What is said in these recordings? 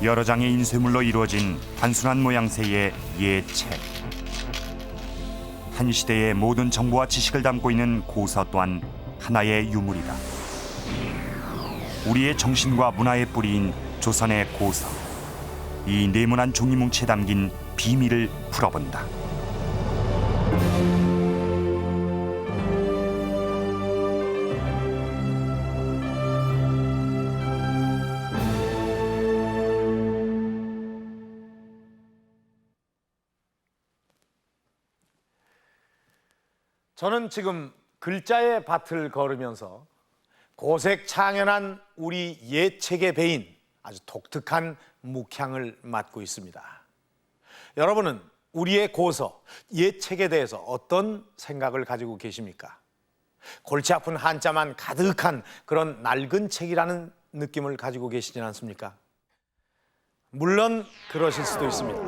여러 장의 인쇄물로 이루어진 단순한 모양새의 옛 책. 한 시대의 모든 정보와 지식을 담고 있는 고서 또한 하나의 유물이다. 우리의 정신과 문화의 뿌리인 조선의 고서. 이 네모난 종이뭉치에 담긴 비밀을 풀어본다. 저는 지금 글자의 밭을 걸으면서 고색 창연한 우리 옛 책의 배인 아주 독특한 묵향을 맡고 있습니다. 여러분은 우리의 고서, 옛 책에 대해서 어떤 생각을 가지고 계십니까? 골치 아픈 한자만 가득한 그런 낡은 책이라는 느낌을 가지고 계시진 않습니까? 물론 그러실 수도 있습니다.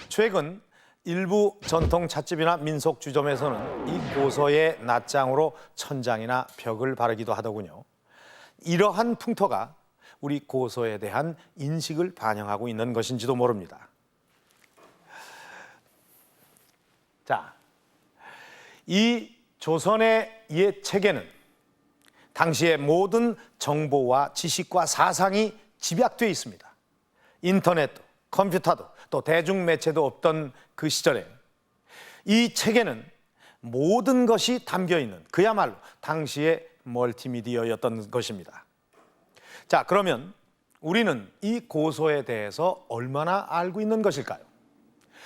최근 일부 전통 찻집이나 민속주점에서는 이 고서의 낱장으로 천장이나 벽을 바르기도 하더군요. 이러한 풍토가 우리 고서에 대한 인식을 반영하고 있는 것인지도 모릅니다. 자, 이 조선의 옛 책에는 당시의 모든 정보와 지식과 사상이 집약되어 있습니다. 인터넷도, 컴퓨터도, 또 대중매체도 없던 그 시절에 이 책에는 모든 것이 담겨 있는 그야말로 당시의 멀티미디어였던 것입니다. 자, 그러면 우리는 이 고서에 대해서 얼마나 알고 있는 것일까요?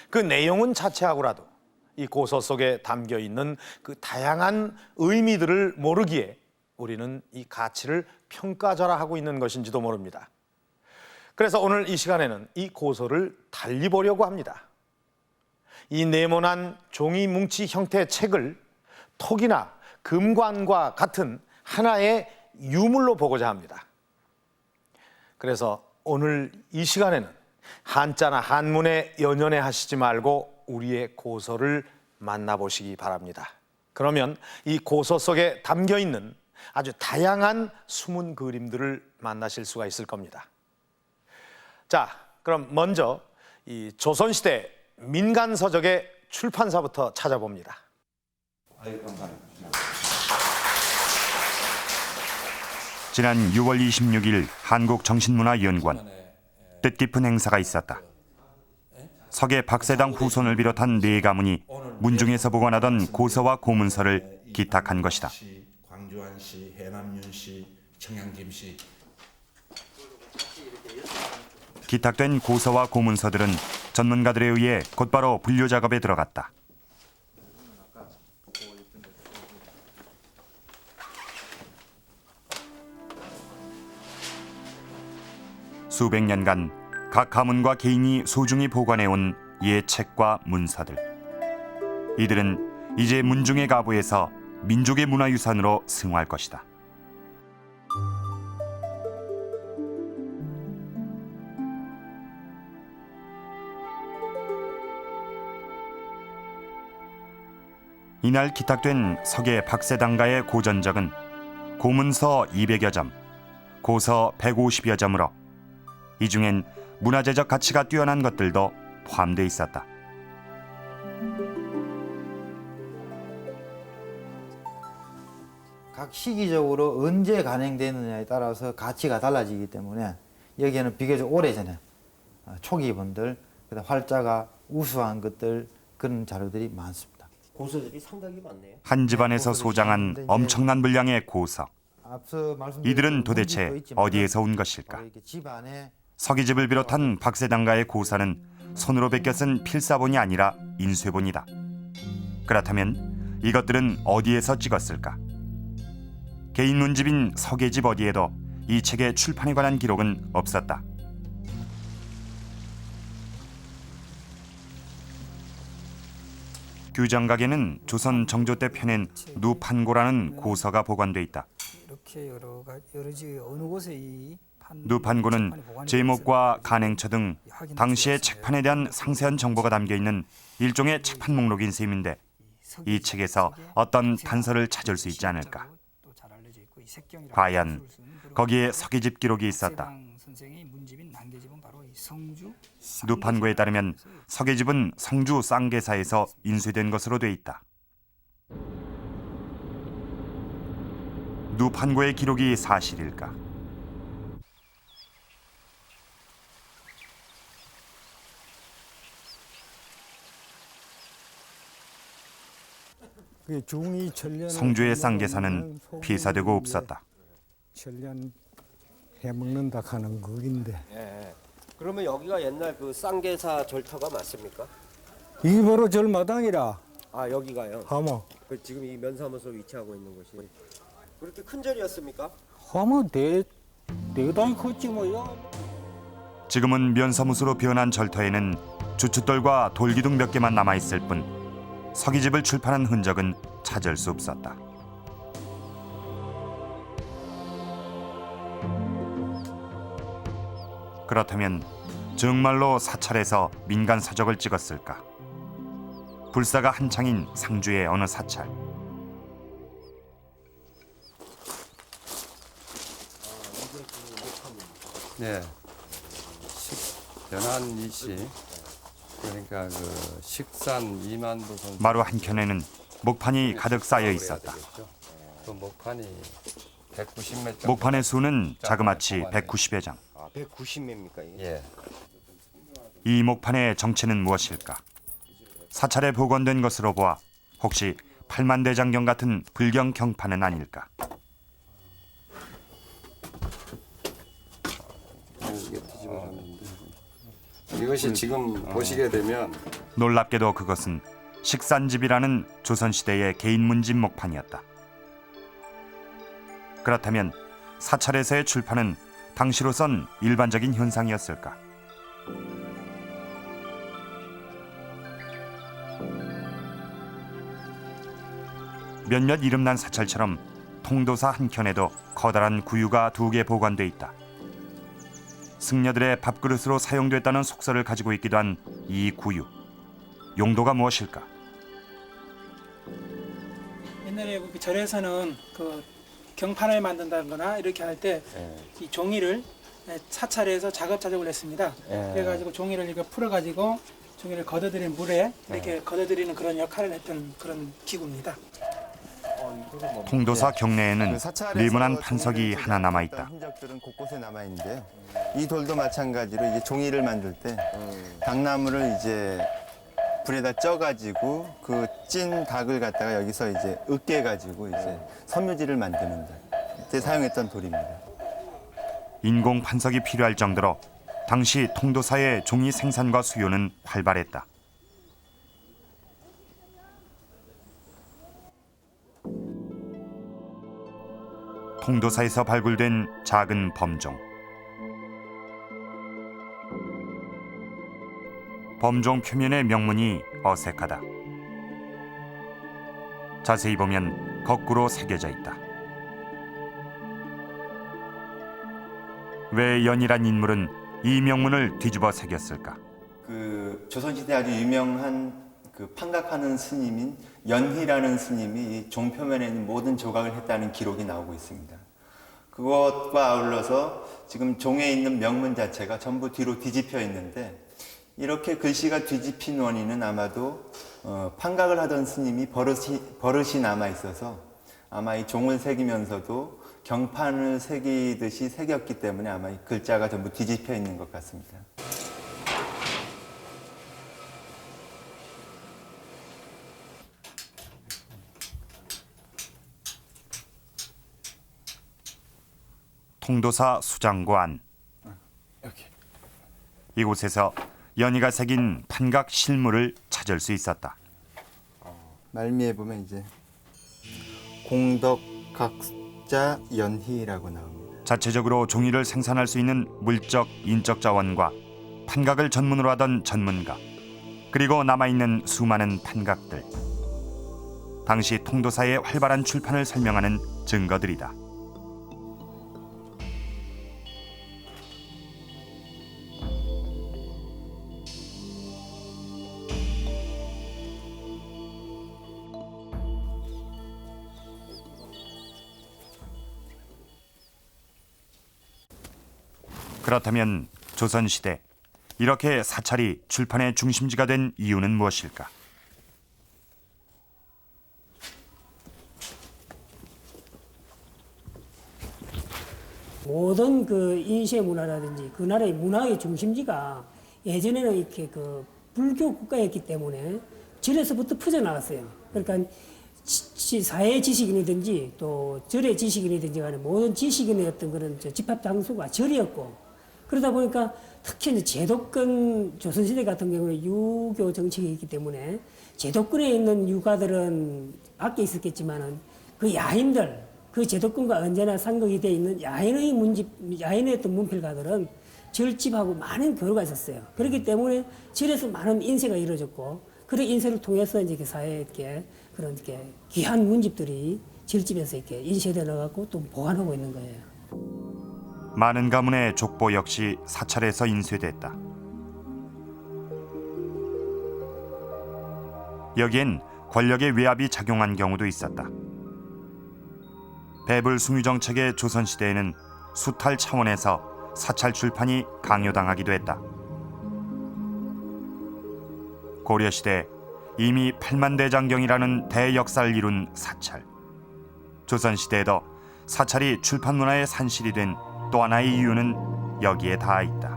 그 내용은 자체하고라도 이 고서 속에 담겨 있는 그 다양한 의미들을 모르기에 우리는 이 가치를 평가절하하고 있는 것인지도 모릅니다. 그래서 오늘 이 시간에는 이 고서를 달리 보려고 합니다. 이 네모난 종이 뭉치 형태의 책을 톡이나 금관과 같은 하나의 유물로 보고자 합니다. 그래서 오늘 이 시간에는 한자나 한문에 연연해 하시지 말고 우리의 고서를 만나보시기 바랍니다. 그러면 이 고서 속에 담겨 있는 아주 다양한 숨은 그림들을 만나실 수가 있을 겁니다. 자, 그럼 먼저 이 조선시대 민간서적의 출판사부터 찾아봅니다. 지난 6월 26일 한국정신문화연구원 뜻깊은 행사가 있었다. 서계 박세당 후손을 비롯한 네 가문이 문중에서 보관하던 고서와 고문서를 기탁한 것이다. 광주안시, 해남윤시, 청양김시. 기탁된 고서와 고문서들은 전문가들에 의해 곧바로 분류 작업에 들어갔다. 수백 년간 각 가문과 개인이 소중히 보관해온 옛 책과 문서들. 이들은 이제 문중의 가부에서 민족의 문화유산으로 승화할 것이다. 이날 기탁된 서계 박세당가의 고전적은 고문서 200여 점, 고서 150여 점으로 이 중엔 문화재적 가치가 뛰어난 것들도 포함되어 있었다. 각 시기적으로 언제 간행되느냐에 따라서 가치가 달라지기 때문에 여기에는 비교적 오래전에 초기본들, 활자가 우수한 것들 그런 자료들이 많습니다. 고서들이 상당히 많네요. 한 집안에서 소장한 엄청난 분량의 고서. 이들은 도대체 어디에서 온 것일까? 서기집을 비롯한 박세당가의 고서는 손으로 베껴 쓴 필사본이 아니라 인쇄본이다. 그렇다면 이것들은 어디에서 찍었을까? 개인 문집인 서계집 어디에도 이 책의 출판에 관한 기록은 없었다. 규정각에는 조선 정조 때 펴낸 누판고라는 고서가 보관돼 있다. 이렇게 여러 어느 곳에 이 누판고는 제목과 간행처 등 당시의 책판에 대한 상세한 정보가 담겨 있는 일종의 책판 목록인 셈인데 이 책에서 어떤 단서를 찾을 수 있지 않을까? 과연 거기에 서기집 기록이 있었다. 성주 누판고에 따르면 서계집은 성주 쌍계사에서 인쇄된 것으로 돼 있다. 누판고의 기록이 사실일까? 그 중이 천년 성주의 쌍계사는 폐사되고 없었다. 천년 해먹는다 하는 거긴데 예. 그러면 여기가 옛날 그 쌍계사 절터가 맞습니까? 이게 바로 절마당이라 아 여기가요. 하모 그 지금 이 면사무소 위치하고 있는 곳이 그렇게 큰 절이었습니까? 하모 대단히 컸지 뭐야. 지금은 면사무소로 변한 절터에는 주춧돌과 돌기둥 몇 개만 남아있을 뿐 서기집을 출판한 흔적은 찾을 수 없었다. 그렇다면 정말로 사찰에서 민간 서적을 찍었을까? 불사가 한창인 상주의 어느 사찰. 네. 연한 이씨 그러니까 그 식산 이만도 선수 마루 한켠에는 목판이 가득 쌓여 있었다. 그 목판이 190몇 장. 목판의 수는 자그마치 190여 장. 아 190매입니까 이게? 예. 이 목판의 정체는 무엇일까? 사찰에 복원된 것으로 보아 혹시 팔만대장경 같은 불경 경판은 아닐까? 이게 뒤집어졌는데. 이것이 지금 보시게 되면 놀랍게도 그것은 식산집이라는 조선시대의 개인 문집 목판이었다. 그렇다면 사찰에서의 출판은 당시로선 일반적인 현상이었을까? 몇몇 이름난 사찰처럼 통도사 한켠에도 커다란 구유가 2개 보관돼 있다. 승려들의 밥그릇으로 사용됐다는 속설을 가지고 있기도 한 이 구유. 용도가 무엇일까? 옛날에 그 절에서는 그 경판을 만든다거나 이렇게 할 때 이 종이를 사찰에서 작업을 했습니다. 그래가지고 종이를 이렇게 풀어가지고 종이를 걷어들인 물에 이렇게 걷어들이는 그런 역할을 했던 그런 기구입니다. 통도사 경내에는 그 사찰에서 네모난 판석이 종이를 하나 남아 있다. 제작했던 흔적들은 곳곳에 남아 있는데요. 이 돌도 마찬가지로 이제 종이를 만들 때 당나무를 이제 불에다 쪄가지고 그 찐 닭을 갖다가 여기서 이제 으깨가지고 이제 섬유질을 만드는 데 이때 사용했던 돌입니다. 인공 판석이 필요할 정도로 당시 통도사의 종이 생산과 수요는 활발했다. 통도사에서 발굴된 작은 범종. 범종 표면의 명문이 어색하다. 자세히 보면 거꾸로 새겨져 있다. 왜 연이란 인물은 이 명문을 뒤집어 새겼을까? 그 조선시대 아주 유명한 그 판각하는 스님인 연희라는 스님이 이 종 표면에 있는 모든 조각을 했다는 기록이 나오고 있습니다. 그것과 아울러서 지금 종에 있는 명문 자체가 전부 뒤로 뒤집혀 있는데 이렇게 글씨가 뒤집힌 원인은 아마도 판각을 하던 스님이 버릇이 남아 있어서 아마 이 종을 새기면서도 경판을 새기듯이 새겼기 때문에 아마 이 글자가 전부 뒤집혀 있는 것 같습니다. 통도사 수장고 안. 이곳에서 연희가 새긴 판각 실물을 찾을 수 있었다. 말미에 보면 이제 공덕각자 연희라고 나옵니다. 자체적으로 종이를 생산할 수 있는 물적, 인적 자원과 판각을 전문으로 하던 전문가, 그리고 남아있는 수많은 판각들. 당시 통도사의 활발한 출판을 설명하는 증거들이다. 그렇다면 조선시대 이렇게 사찰이 출판의 중심지가 된 이유는 무엇일까? 모든 그 인쇄 문화라든지 그 나라의 문화의 중심지가 예전에는 이렇게 그 불교 국가였기 때문에 절에서부터 퍼져나갔어요. 그러니까 사회 지식인이든지 또 절의 지식인이든지 간에 모든 지식인의 어떤 그런 집합 장소가 절이었고, 그러다 보니까 특히 이제 제도권 조선시대 같은 경우에 유교 정책이 있기 때문에 제도권에 있는 유가들은 밖에 있었겠지만은 그 야인들, 그 제도권과 언제나 상극이 되어 있는 야인의 어떤 문필가들은 절집하고 많은 교류가 있었어요. 그렇기 때문에 절에서 많은 인쇄가 이루어졌고, 그런 인쇄를 통해서 이제 사회에 이렇게 그런 이렇게 귀한 문집들이 절집에서 이렇게 인쇄되어 나가고 또 보관하고 있는 거예요. 많은 가문의 족보 역시 사찰에서 인쇄됐다. 여기엔 권력의 외압이 작용한 경우도 있었다. 배불 숭유 정책의 조선시대에는 수탈 차원에서 사찰 출판이 강요당하기도 했다. 고려시대 이미 8만 대장경이라는 대역사를 이룬 사찰. 조선시대에도 사찰이 출판 문화의 산실이 된 또 하나의 이유는 여기에 닿아 있다.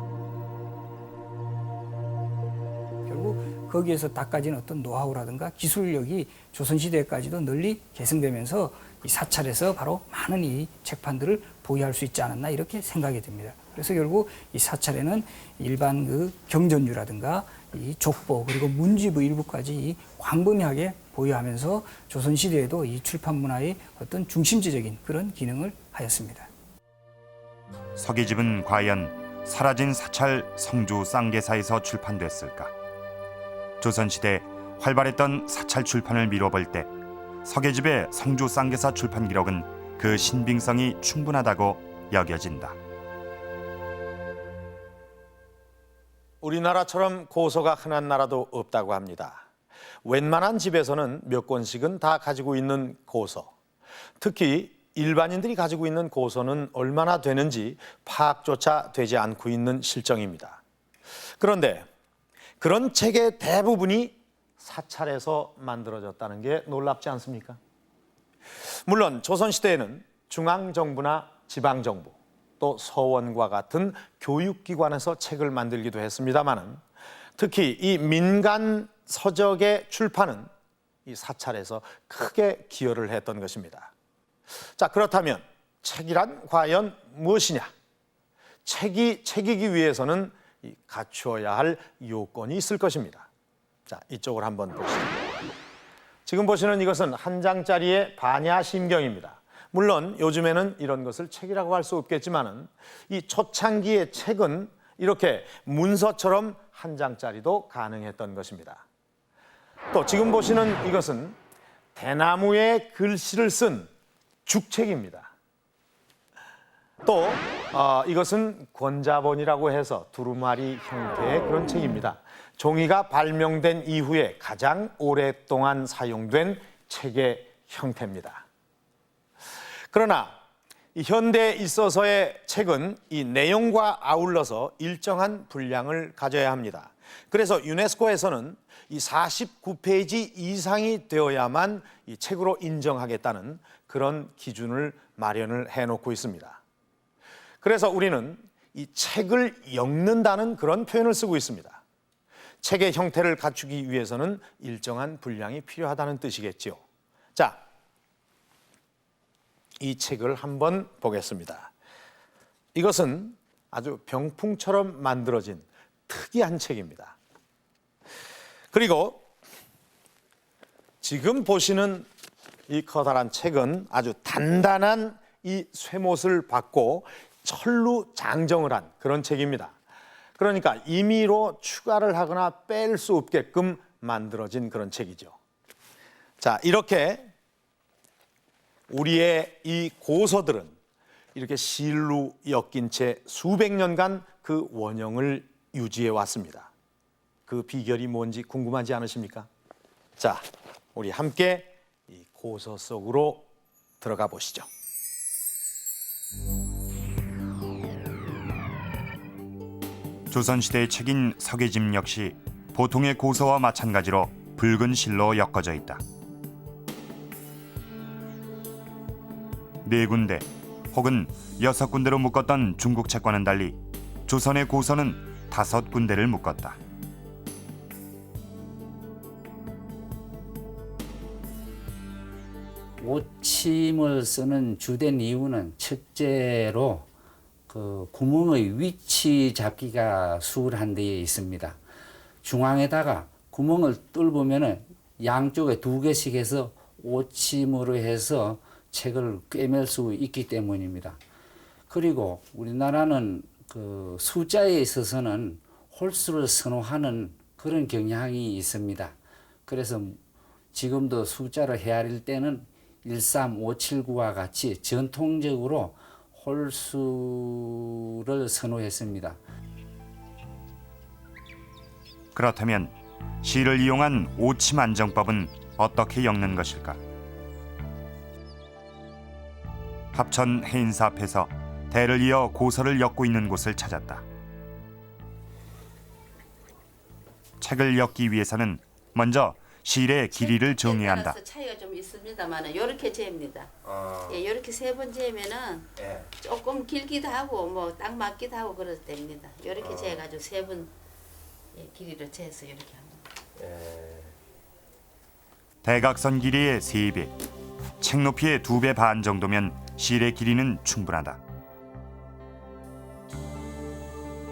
결국 거기에서 닦아진 어떤 노하우라든가 기술력이 조선시대까지도 널리 계승되면서 이 사찰에서 바로 많은 이 책판들을 보유할 수 있지 않았나 이렇게 생각이 됩니다. 그래서 결국 이 사찰에는 일반 그 경전류라든가 이 족보 그리고 문집의 일부까지 이 광범위하게 보유하면서 조선시대에도 이 출판 문화의 어떤 중심지적인 그런 기능을 하였습니다. 서기집은 과연 사라진 사찰 성주 쌍계사에서 출판됐을까? 조선시대 활발했던 사찰 출판을 미뤄볼 때 서계집의 성주 쌍계사 출판 기록은 그 신빙성이 충분하다고 여겨진다. 우리나라처럼 고서가 흔한 나라도 없다고 합니다. 웬만한 집에서는 몇 권씩은 다 가지고 있는 고서. 특히 일반인들이 가지고 있는 고서는 얼마나 되는지 파악조차 되지 않고 있는 실정입니다. 그런데 그런 책의 대부분이 사찰에서 만들어졌다는 게 놀랍지 않습니까? 물론 조선시대에는 중앙정부나 지방정부 또 서원과 같은 교육기관에서 책을 만들기도 했습니다마는 특히 이 민간 서적의 출판은 이 사찰에서 크게 기여를 했던 것입니다. 자, 그렇다면 책이란 과연 무엇이냐? 책이기 위해서는 갖추어야 할 요건이 있을 것입니다. 자, 이쪽을 한번 보시죠. 지금 보시는 이것은 한 장짜리의 반야심경입니다. 물론 요즘에는 이런 것을 책이라고 할 수 없겠지만은 이 초창기의 책은 이렇게 문서처럼 한 장짜리도 가능했던 것입니다. 또 지금 보시는 이것은 대나무에 글씨를 쓴 죽책입니다. 또 이것은 권자본이라고 해서 두루마리 형태의 그런 책입니다. 종이가 발명된 이후에 가장 오랫동안 사용된 책의 형태입니다. 그러나 이 현대에 있어서의 책은 이 내용과 아울러서 일정한 분량을 가져야 합니다. 그래서 유네스코에서는 이 49페이지 이상이 되어야만 이 책으로 인정하겠다는 그런 기준을 마련을 해놓고 있습니다. 그래서 우리는 이 책을 엮는다는 그런 표현을 쓰고 있습니다. 책의 형태를 갖추기 위해서는 일정한 분량이 필요하다는 뜻이겠죠. 자, 이 책을 한번 보겠습니다. 이것은 아주 병풍처럼 만들어진 특이한 책입니다. 그리고 지금 보시는 이 커다란 책은 아주 단단한 이 쇠못을 받고 철로 장정을 한 그런 책입니다. 그러니까 임의로 추가를 하거나 뺄 수 없게끔 만들어진 그런 책이죠. 자, 이렇게 우리의 이 고서들은 이렇게 실로 엮인 채 수백 년간 그 원형을 유지해 왔습니다. 그 비결이 뭔지 궁금하지 않으십니까? 자, 우리 함께 이 고서 속으로 들어가 보시죠. 조선시대의 책인 서계집 역시 보통의 고서와 마찬가지로 붉은 실로 엮어져 있다. 4군데 혹은 6군데로 묶었던 중국 책과는 달리 조선의 고서는 5군데를 묶었다. 오침을 쓰는 주된 이유는 첫째로 그 구멍의 위치 잡기가 수월한 데에 있습니다. 중앙에다가 구멍을 뚫으면은 양쪽에 2개씩 해서 오침으로 해서 책을 꿰맬 수 있기 때문입니다. 그리고 우리나라는 그 숫자에 있어서는 홀수를 선호하는 그런 경향이 있습니다. 그래서 지금도 숫자를 헤아릴 때는 13579와 같이 전통적으로 홀수를 선호했습니다. 그렇다면 시를 이용한 오침 안정법은 어떻게 엮는 것일까? 합천 해인사 앞에서 대를 이어 고서를 엮고 있는 곳을 찾았다. 책을 엮기 위해서는 먼저 실의 길이를 정해야 한다. 차이가 좀 있습니다만 이렇게 재입니다. 예, 이렇게 3번 재면은 조금 길기도 하고 뭐 딱 맞기도 하고 그래도 됩니다. 이렇게 재가지고 3번 길이를 재서 이렇게 합니다. 대각선 길이의 3배, 책 높이의 2배 반 정도면 실의 길이는 충분하다.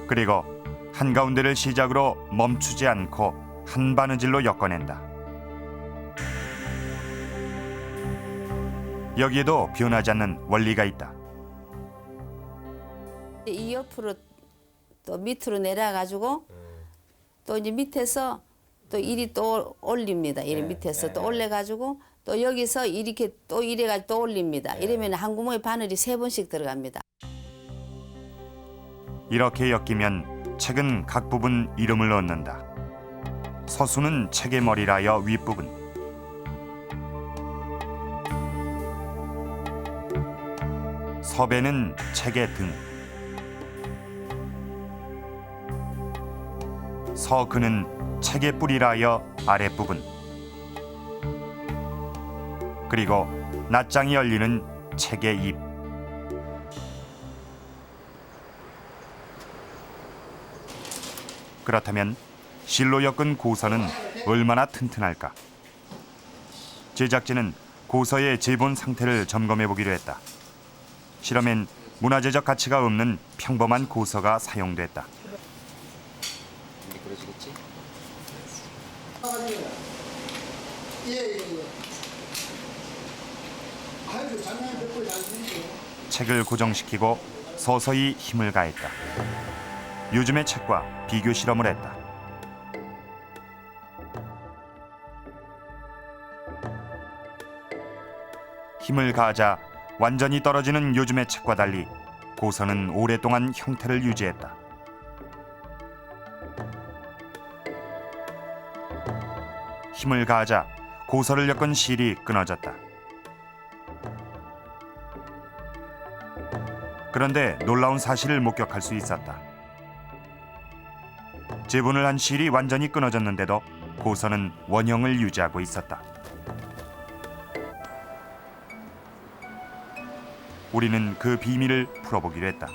그리고 한가운데를 시작으로 멈추지 않고 한 바느질로 엮어낸다. 여기에도 변하지 않는 원리가 있다. 이 옆으로 또 밑으로 내려가지고 또 이제 밑에서 또 이리 또 올립니다. 이리 밑에서 또 올려가지고 또 여기서 이렇게 또 이래가지고 또 올립니다. 이러면 한 구멍에 바늘이 3번씩 들어갑니다. 이렇게 엮이면 책은 각 부분 이름을 얻는다. 서수는 책의 머리라여 윗부분, 서배는 책의 등, 서근은 책의 뿌리라여 아랫부분, 그리고 낱장이 열리는 책의 잎. 그렇다면 실로 엮은 고서는 얼마나 튼튼할까? 제작진은 고서의 제본 상태를 점검해 보기로 했다. 실험엔 문화재적 가치가 없는 평범한 고서가 사용됐다. 책을 고정시키고 서서히 힘을 가했다. 요즘의 책과 비교 실험을 했다. 힘을 가하자 완전히 떨어지는 요즘의 책과 달리 고서는 오랫동안 형태를 유지했다. 힘을 가하자 고서를 엮은 실이 끊어졌다. 그런데 놀라운 사실을 목격할 수 있었다. 제본을 한 실이 완전히 끊어졌는데도 고서는 원형을 유지하고 있었다. 우리는 그 비밀을 풀어보기로 했다.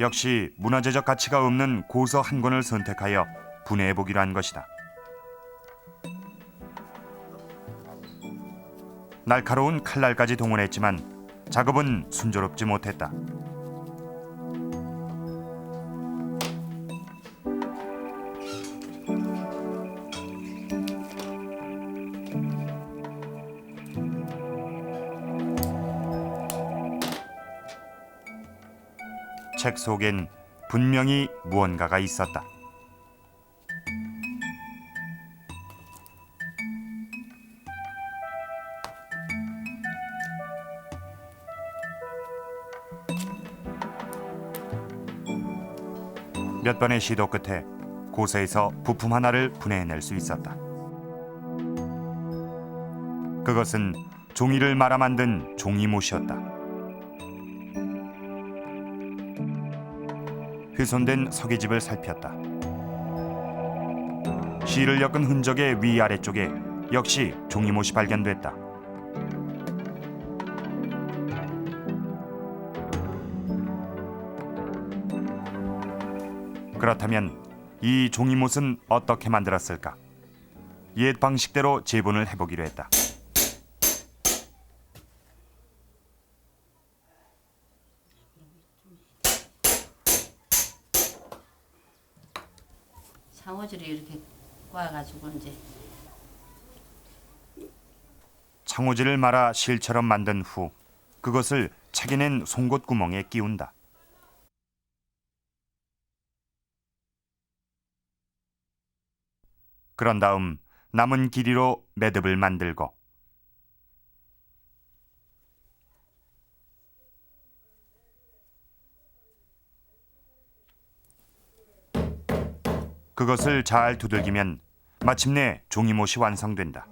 역시 문화재적 가치가 없는 고서 한 권을 선택하여 분해해보기로 한 것이다. 날카로운 칼날까지 동원했지만 작업은 순조롭지 못했다. 책 속엔 분명히 무언가가 있었다. 몇 번의 시도 끝에 고서에서 부품 하나를 분해해낼 수 있었다. 그것은 종이를 말아 만든 종이못이었다. 훼손된 서계집을 살폈다. 실을 엮은 흔적의 위아래쪽에 역시 종이못이 발견됐다. 그렇다면 이 종이못은 어떻게 만들었을까? 옛 방식대로 재본을 해보기로 했다. 창호지를 이렇게 꽈가지고 이제 창호지를 말아 실처럼 만든 후 그것을 책에 낸 송곳 구멍에 끼운다. 그런 다음 남은 길이로 매듭을 만들고 그것을 잘 두들기면 마침내 종이못이 완성된다.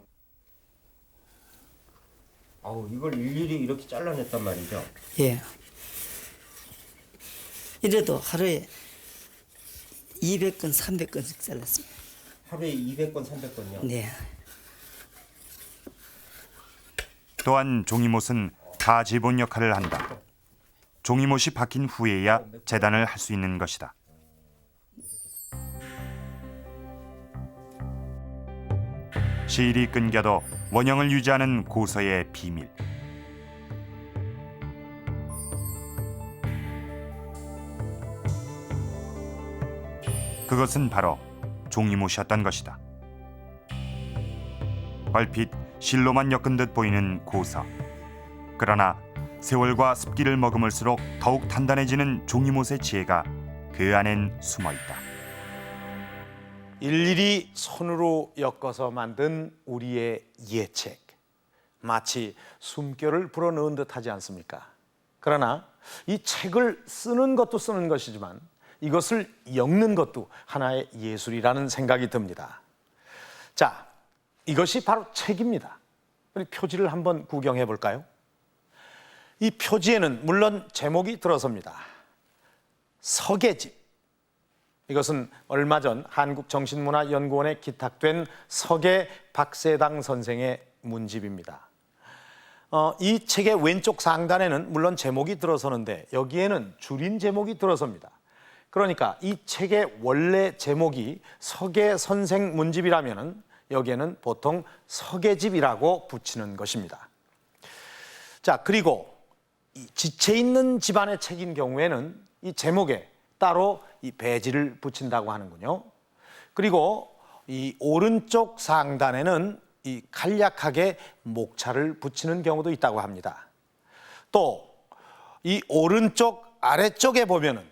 이걸 일일이 이렇게 잘라냈단 말이죠? 예. 이래도 하루에 200건, 300건씩 잘랐습니다. 하루에 200건, 300건요? 네. 또한 종이못은 다 재본 역할을 한다. 종이못이 박힌 후에야 재단을 할 수 있는 것이다. 실이 끊겨도 원형을 유지하는 고서의 비밀. 그것은 바로 종이못이었던 것이다. 얼핏 실로만 엮은 듯 보이는 고서. 그러나 세월과 습기를 머금을수록 더욱 단단해지는 종이못의 지혜가 그 안엔 숨어있다. 일일이 손으로 엮어서 만든 우리의 예책. 마치 숨결을 불어넣은 듯하지 않습니까? 그러나 이 책을 쓰는 것도 쓰는 것이지만 이것을 엮는 것도 하나의 예술이라는 생각이 듭니다. 자, 이것이 바로 책입니다. 우리 표지를 한번 구경해 볼까요? 이 표지에는 물론 제목이 들어섭니다. 서계집. 이것은 얼마 전 한국정신문화연구원에 기탁된 서계 박세당 선생의 문집입니다. 이 책의 왼쪽 상단에는 물론 제목이 들어서는데 여기에는 줄인 제목이 들어섭니다. 그러니까 이 책의 원래 제목이 서계 선생 문집이라면 여기에는 보통 서계집이라고 붙이는 것입니다. 자, 그리고 이 지체 있는 집안의 책인 경우에는 이 제목에 따로 이 배지를 붙인다고 하는군요. 그리고 이 오른쪽 상단에는 이 간략하게 목차를 붙이는 경우도 있다고 합니다. 또 이 오른쪽 아래쪽에 보면은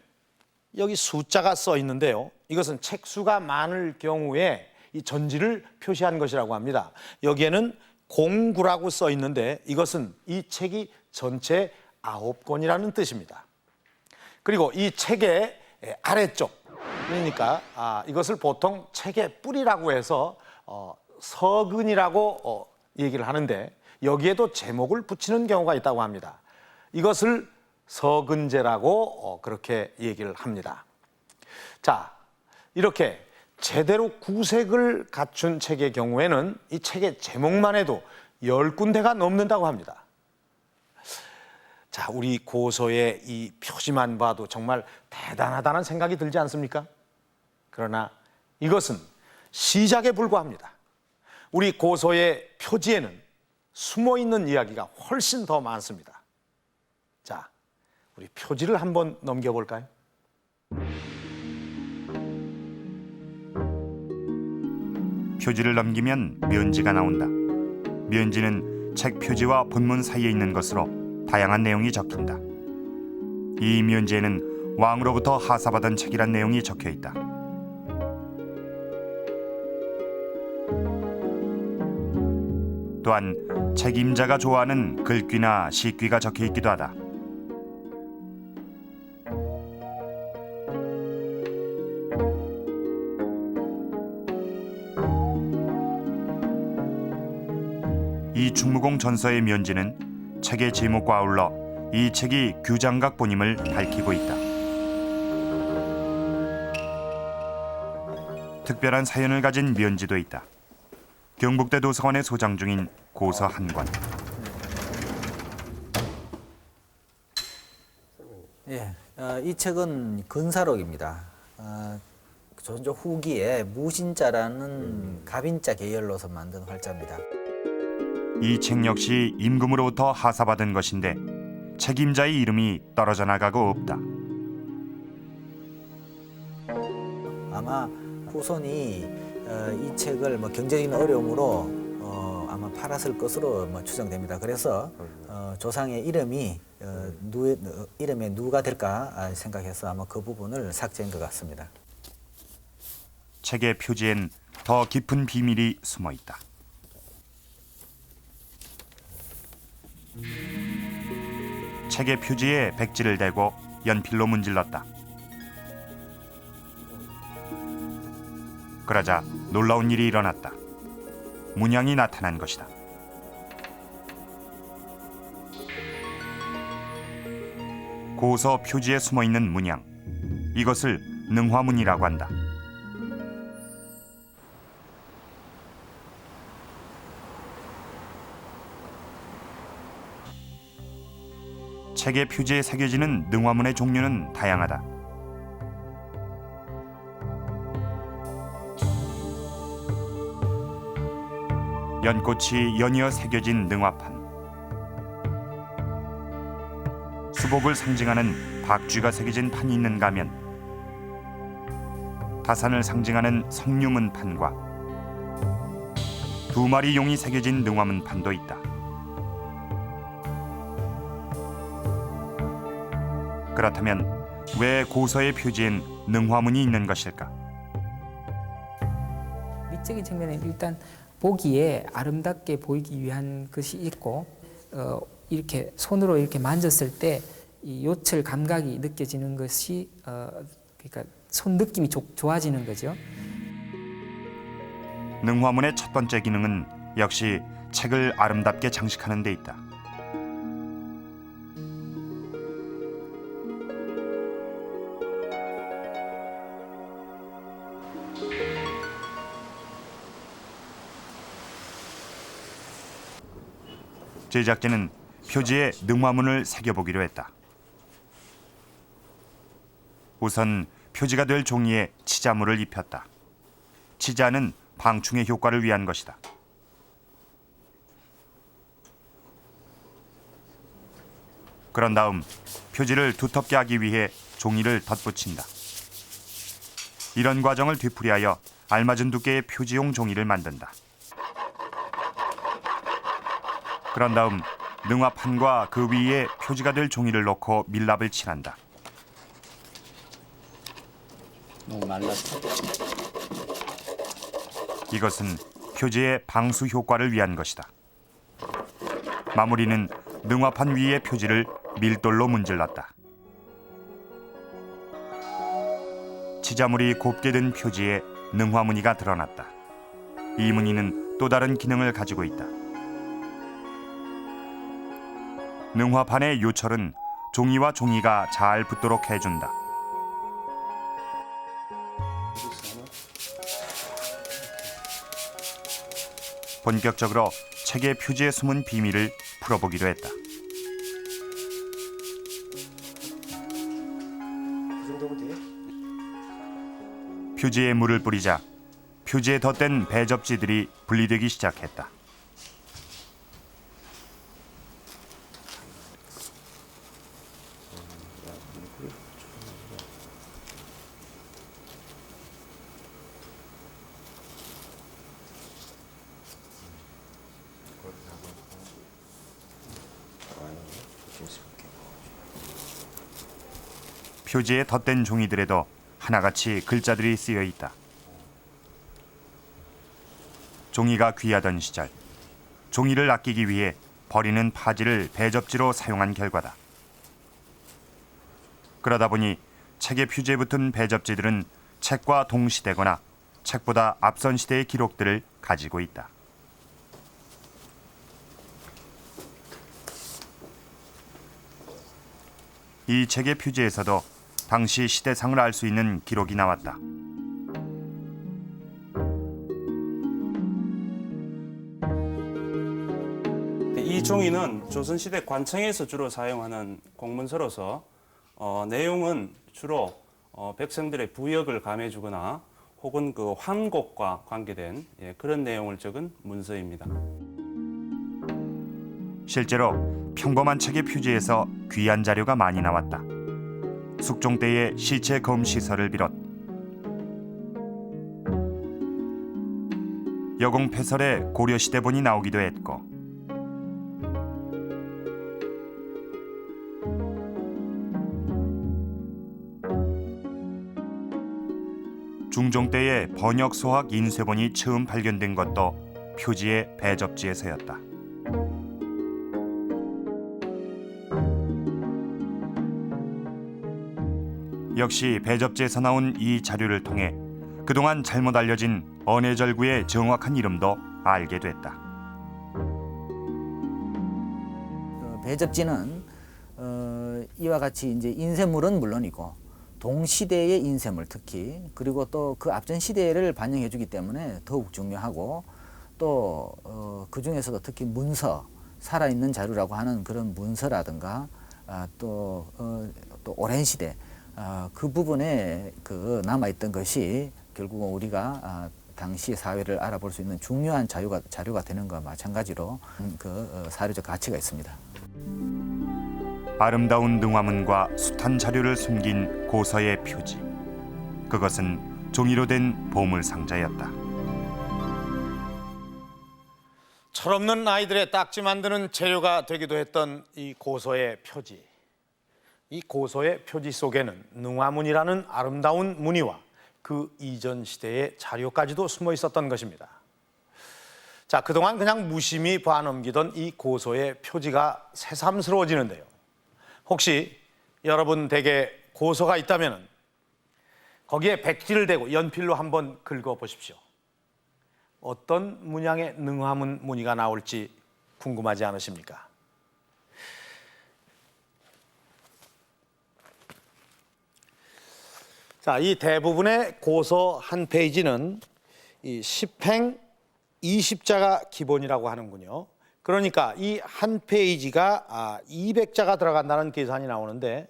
여기 숫자가 써 있는데요. 이것은 책 수가 많을 경우에 이 전지를 표시한 것이라고 합니다. 여기에는 09라고 써 있는데 이것은 이 책이 전체 9권이라는 뜻입니다. 그리고 이 책의 아래쪽, 그러니까 이것을 보통 책의 뿌리라고 해서 서근이라고 얘기를 하는데 여기에도 제목을 붙이는 경우가 있다고 합니다. 이것을 서근제라고 그렇게 얘기를 합니다. 자, 이렇게 제대로 구색을 갖춘 책의 경우에는 이 책의 제목만 해도 10군데가 넘는다고 합니다. 자, 우리 고서의 이 표지만 봐도 정말 대단하다는 생각이 들지 않습니까? 그러나 이것은 시작에 불과합니다. 우리 고서의 표지에는 숨어있는 이야기가 훨씬 더 많습니다. 자, 우리 표지를 한번 넘겨볼까요? 표지를 넘기면 면지가 나온다. 면지는 책 표지와 본문 사이에 있는 것으로 다양한 내용이 적힌다. 이 면지에는 왕으로부터 하사받은 책이란 내용이 적혀 있다. 또한 책임자가 좋아하는 글귀나 시귀가 적혀 있기도 하다. 이 충무공 전서의 면지는 책의 제목과 아울러 이 책이 규장각본임을 밝히고 있다. 특별한 사연을 가진 면지도 있다. 경북대 도서관에 소장 중인 고서 한 권. 예, 이 책은 근사록입니다. 조선조 후기에 무신자라는 갑인자 계열로서 만든 활자입니다. 이 책 역시 임금으로부터 하사받은 것인데 책임자의 이름이 떨어져 나가고 없다. 아마 후손이 이 책을 경제적인 어려움으로 아마 팔았을 것으로 추정됩니다. 그래서 조상의 이름이 이름에 누가 될까 생각해서 아마 그 부분을 삭제한 것 같습니다. 책의 표지엔 더 깊은 비밀이 숨어 있다. 책의 표지에 백지를 대고 연필로 문질렀다. 그러자 놀라운 일이 일어났다. 문양이 나타난 것이다. 고서 표지에 숨어있는 문양, 이것을 능화문이라고 한다. 책의 표지에 새겨지는 능화문의 종류는 다양하다. 연꽃이 연이어 새겨진 능화판, 수복을 상징하는 박쥐가 새겨진 판이 있는가 하면 다산을 상징하는 성류문판과 2마리 용이 새겨진 능화문판도 있다. 그렇다면 왜 고서의 표지엔 능화문이 있는 것일까? 미적인 측면에 일단 보기에 아름답게 보이기 위한 것이 있고 이렇게 손으로 이렇게 만졌을 때 이 요철 감각이 느껴지는 것이 그러니까 손 느낌이 좋아지는 거죠. 능화문의 첫 번째 기능은 역시 책을 아름답게 장식하는 데 있다. 제작진은 표지에 능화문을 새겨보기로 했다. 우선 표지가 될 종이에 치자물을 입혔다. 치자는 방충의 효과를 위한 것이다. 그런 다음 표지를 두텁게 하기 위해 종이를 덧붙인다. 이런 과정을 뒤풀이하여 알맞은 두께의 표지용 종이를 만든다. 그런 다음 능화판과 그 위에 표지가 될 종이를 놓고 밀랍을 칠한다. 너무 말랐어. 이것은 표지의 방수 효과를 위한 것이다. 마무리는 능화판 위에 표지를 밀돌로 문질렀다. 치자물이 곱게 든 표지에 능화무늬가 드러났다. 이 무늬는 또 다른 기능을 가지고 있다. 능화판의 요철은 종이와 종이가 잘 붙도록 해준다. 본격적으로 책의 표지에 숨은 비밀을 풀어보기로 했다. 표지에 물을 뿌리자 표지에 덧댄 배접지들이 분리되기 시작했다. 표지에 덧댄 종이들에도 하나같이 글자들이 쓰여 있다. 종이가 귀하던 시절, 종이를 아끼기 위해 버리는 파지를 배접지로 사용한 결과다. 그러다 보니 책의 표지에 붙은 배접지들은 책과 동시대거나 책보다 앞선 시대의 기록들을 가지고 있다. 이 책의 표지에서도 당시 시대상을 알 수 있는 기록이 나왔다. 종이는 조선시대 관청에서 주로 사용하는 공문서로서 내용은 주로 백성들의 부역을 감해주거나 혹은 그 황곡과 관계된 그런 내용을 적은 문서입니다. 실제로 평범한 책의 표지에서 귀한 자료가 많이 나왔다. 숙종 때의 시체 검 시설을 비롯 여공 패설에 고려시대 본이 나오기도 했고 중종 때의 번역 소학 인쇄본이 처음 발견된 것도 표지의 배접지에서였다. 역시 배접지에서 나온 이 자료를 통해 그동안 잘못 알려진 언해절구의 정확한 이름도 알게 됐다. 배접지는 이와 같이 이제 인쇄물은 물론이고 동시대의 인쇄물 특히 그리고 또 그 앞전 시대를 반영해주기 때문에 더욱 중요하고 또 그 중에서도 특히 문서 살아있는 자료라고 하는 그런 문서라든가 또 오랜 시대 그 부분에 그 남아있던 것이 결국은 우리가 당시 사회를 알아볼 수 있는 중요한 자료가 되는 것과 마찬가지로 그 사료적 가치가 있습니다. 아름다운 능화문과 숱한 자료를 숨긴 고서의 표지. 그것은 종이로 된 보물상자였다. 철없는 아이들의 딱지 만드는 재료가 되기도 했던 이 고서의 표지. 이 고서의 표지 속에는 능화문이라는 아름다운 무늬와 그 이전 시대의 자료까지도 숨어 있었던 것입니다. 자, 그동안 그냥 무심히 봐넘기던 이 고서의 표지가 새삼스러워지는데요. 혹시 여러분 댁에 고서가 있다면 거기에 백지를 대고 연필로 한번 긁어보십시오. 어떤 문양의 능화문 무늬가 나올지 궁금하지 않으십니까? 자, 이 대부분의 고서 한 페이지는 이 10행 20자가 기본이라고 하는군요. 그러니까 이 한 페이지가 200자가 들어간다는 계산이 나오는데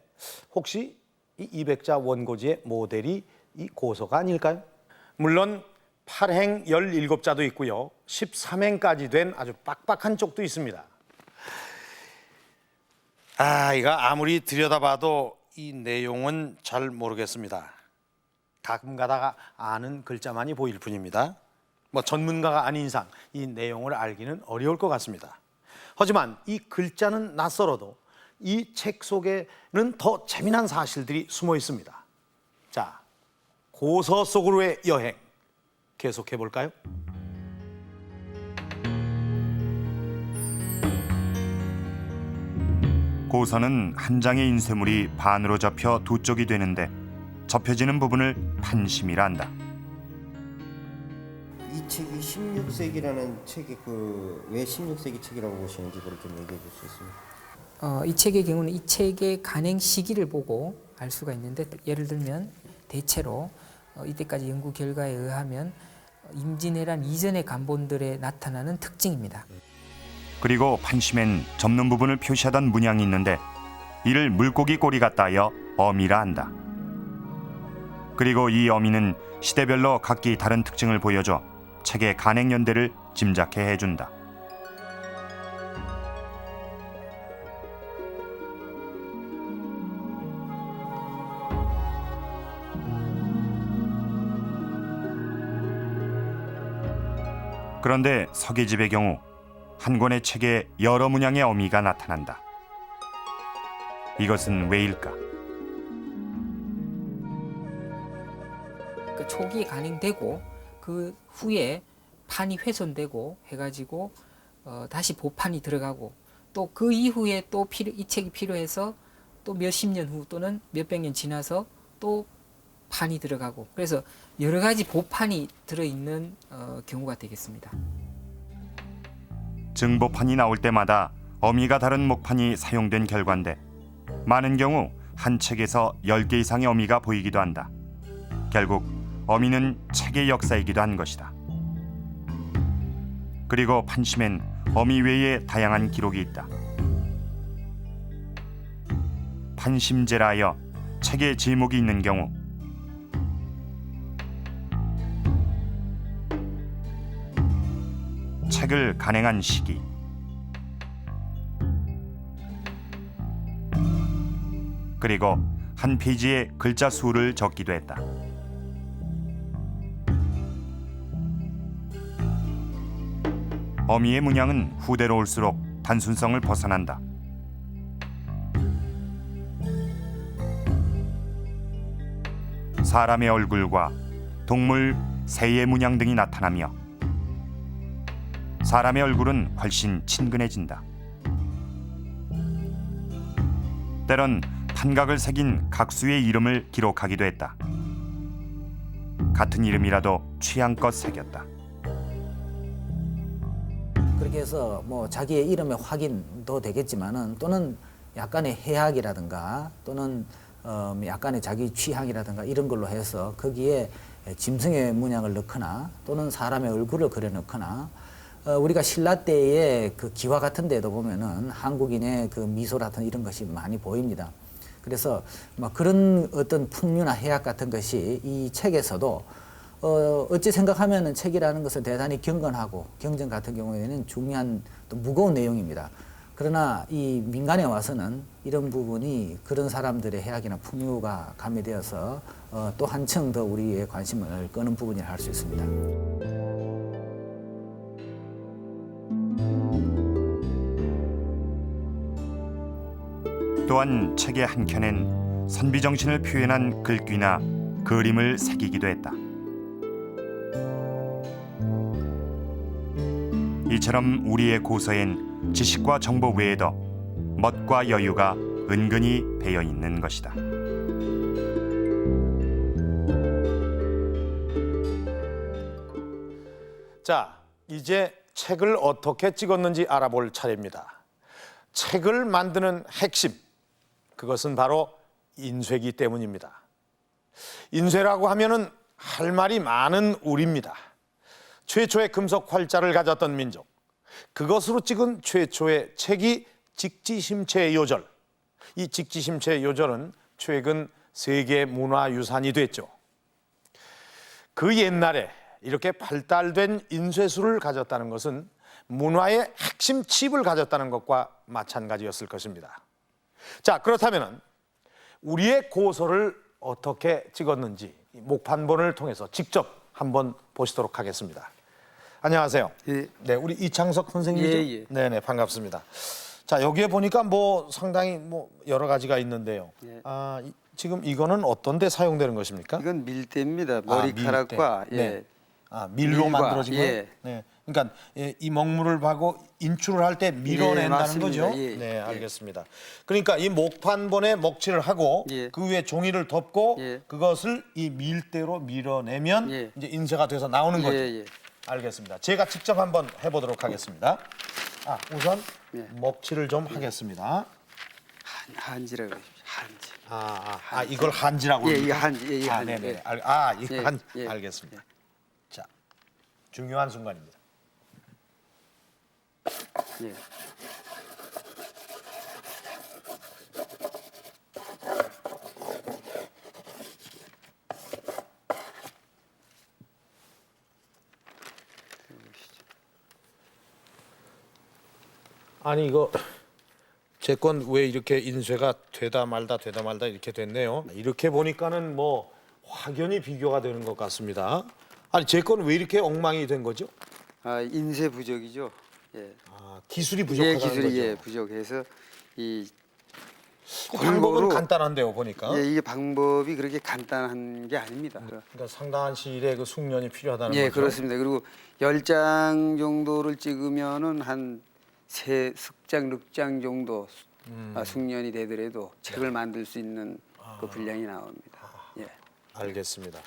혹시 이 200자 원고지의 모델이 이 고서가 아닐까요? 물론 8행 17자도 있고요. 13행까지 된 아주 빡빡한 쪽도 있습니다. 이거 아무리 들여다봐도 이 내용은 잘 모르겠습니다. 가끔 가다가 아는 글자만이 보일 뿐입니다. 전문가가 아닌 이상 이 내용을 알기는 어려울 것 같습니다. 하지만 이 글자는 낯설어도 이 책 속에는 더 재미난 사실들이 숨어 있습니다. 자, 고서 속으로의 여행 계속해 볼까요? 고서는 한 장의 인쇄물이 반으로 접혀 두 쪽이 되는데 접혀지는 부분을 판심이라 한다. 이 책이 16세기라는 책이 왜 16세기 책이라고 보시는지 그걸 좀 얘기해 줄 수 있습니까? 이 책의 경우는 이 책의 간행 시기를 보고 알 수가 있는데 예를 들면 대체로 이때까지 연구 결과에 의하면 임진왜란 이전의 간본들에 나타나는 특징입니다. 그리고 판심엔 접는 부분을 표시하던 문양이 있는데 이를 물고기 꼬리 같다 하여 어미라 한다. 그리고 이 어미는 시대별로 각기 다른 특징을 보여줘 책의 간행 연대를 짐작해 해준다. 그런데 서계집의 경우 한 권의 책에 여러 문양의 어미가 나타난다. 이것은 왜일까? 그 초기에 간행되고 그 후에 판이 훼손되고 해가지고 다시 보판이 들어가고 또 그 이후에 또 이 책이 필요해서 또 몇십 년 후 또는 몇백 년 지나서 또 판이 들어가고 그래서 여러 가지 보판이 들어있는 경우가 되겠습니다. 증보판이 나올 때마다 어미가 다른 목판이 사용된 결과인데 많은 경우 한 책에서 10개 이상의 어미가 보이기도 한다. 결국 어미는 책의 역사이기도 한 것이다. 그리고 판심엔 어미 외에 다양한 기록이 있다. 판심제라여 책에 제목이 있는 경우 책을 간행한 시기, 그리고 한 페이지에 글자 수를 적기도 했다. 어미의 문양은 후대로 올수록 단순성을 벗어난다. 사람의 얼굴과 동물, 새의 문양 등이 나타나며 사람의 얼굴은 훨씬 친근해진다. 때론 판각을 새긴 각수의 이름을 기록하기도 했다. 같은 이름이라도 취향껏 새겼다. 그렇게 해서 뭐 자기의 이름의 확인도 되겠지만은 또는 약간의 해악이라든가 또는 약간의 자기 취향이라든가 이런 걸로 해서 거기에 짐승의 문양을 넣거나 또는 사람의 얼굴을 그려 넣거나 우리가 신라 때의 그 기와 같은 데도 보면은 한국인의 그 미소라든 이런 것이 많이 보입니다. 그래서 막 그런 어떤 풍류나 해악 같은 것이 이 책에서도 어찌 생각하면은 책이라는 것은 대단히 경건하고 경전 같은 경우에는 중요한 또 무거운 내용입니다. 그러나 이 민간에 와서는 이런 부분이 그런 사람들의 해악이나 풍류가 가미되어서 또 한층 더 우리의 관심을 끄는 부분이라 할 수 있습니다. 또한 책의 한 켠엔 선비정신을 표현한 글귀나 그림을 새기기도 했다. 이처럼 우리의 고서엔 지식과 정보 외에도 멋과 여유가 은근히 배어 있는 것이다. 자, 이제 책을 어떻게 찍었는지 알아볼 차례입니다. 책을 만드는 핵심, 그것은 바로 인쇄기 때문입니다. 인쇄라고 하면은 할 말이 많은 우리입니다. 최초의 금속 활자를 가졌던 민족, 그것으로 찍은 최초의 책이 직지심체 요절. 이 직지심체 요절은 최근 세계 문화유산이 됐죠. 그 옛날에 이렇게 발달된 인쇄술을 가졌다는 것은 문화의 핵심 칩을 가졌다는 것과 마찬가지였을 것입니다. 자, 그렇다면 우리의 고서를 어떻게 찍었는지 목판본을 통해서 직접 한번 보시도록 하겠습니다. 안녕하세요. 예. 네, 우리 이창석 선생님이죠? 예, 예. 네네, 반갑습니다. 자, 여기에 보니까 뭐 상당히 뭐 여러 가지가 있는데요. 예. 지금 이거는 어떤 데 사용되는 것입니까? 이건 밀대입니다. 머리카락과 밀대. 네. 밀로 밀과, 만들어진 거예요? 예. 네. 그러니까 이 먹물을 하고 인출을 할 때 밀어낸다는 맞습니다. 거죠? 예, 네, 예. 알겠습니다. 그러니까 이 목판본에 먹칠을 하고 예. 그 위에 종이를 덮고 예. 그것을 이 밀대로 밀어내면 예. 이제 인쇄가 돼서 나오는 거죠. 예. 알겠습니다. 제가 직접 한번 해보도록 하겠습니다. 우선 예. 먹칠을 좀 하겠습니다. 한지라고 해요. 한지. 이걸 한지라고 예, 합니까? 이거 한지. 예, 이거 한지. 네네. 예. 이거 예, 한 예. 알겠습니다. 자, 중요한 순간입니다. 예. 아니 이거 제 건 왜 이렇게 인쇄가 되다 말다 이렇게 됐네요. 이렇게 보니까는 뭐 확연히 비교가 되는 것 같습니다. 아니 제 건 왜 이렇게 엉망이 된 거죠? 인쇄 부족이죠. 예. 기술이 부족하다는 기술이 거죠. 예, 부족해서 이 방법은 간단한데요, 보니까. 예, 이게 방법이 그렇게 간단한 게 아닙니다. 그러니까 상당한 시일의 그 숙련이 필요하다는 예, 거죠. 그렇습니다. 그리고 10장 정도를 찍으면은 한 3습장, 6장 정도 숙련이 되더라도 책을 만들 수 있는 그 분량이 나옵니다. 예. 알겠습니다.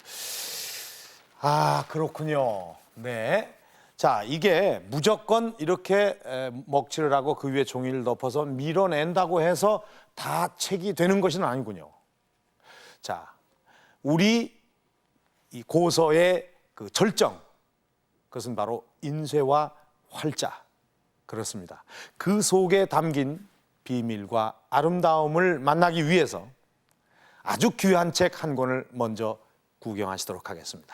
그렇군요. 네. 자, 이게 무조건 이렇게 먹칠을 하고 그 위에 종이를 덮어서 밀어낸다고 해서 다 책이 되는 것은 아니군요. 자, 우리 이 고서의 그 절정, 그것은 바로 인쇄와 활자, 그렇습니다. 그 속에 담긴 비밀과 아름다움을 만나기 위해서 아주 귀한 책 한 권을 먼저 구경하시도록 하겠습니다.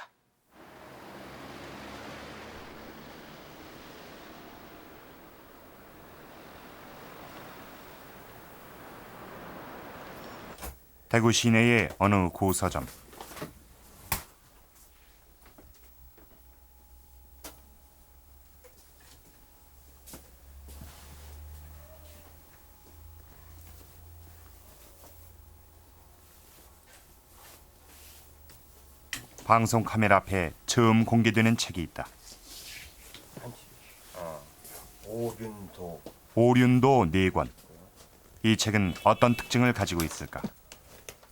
대구 시내의 어느 고서점. 방송 카메라 앞에 처음 공개되는 책이 있다. 오륜도 4권. 이 책은 어떤 특징을 가지고 있을까?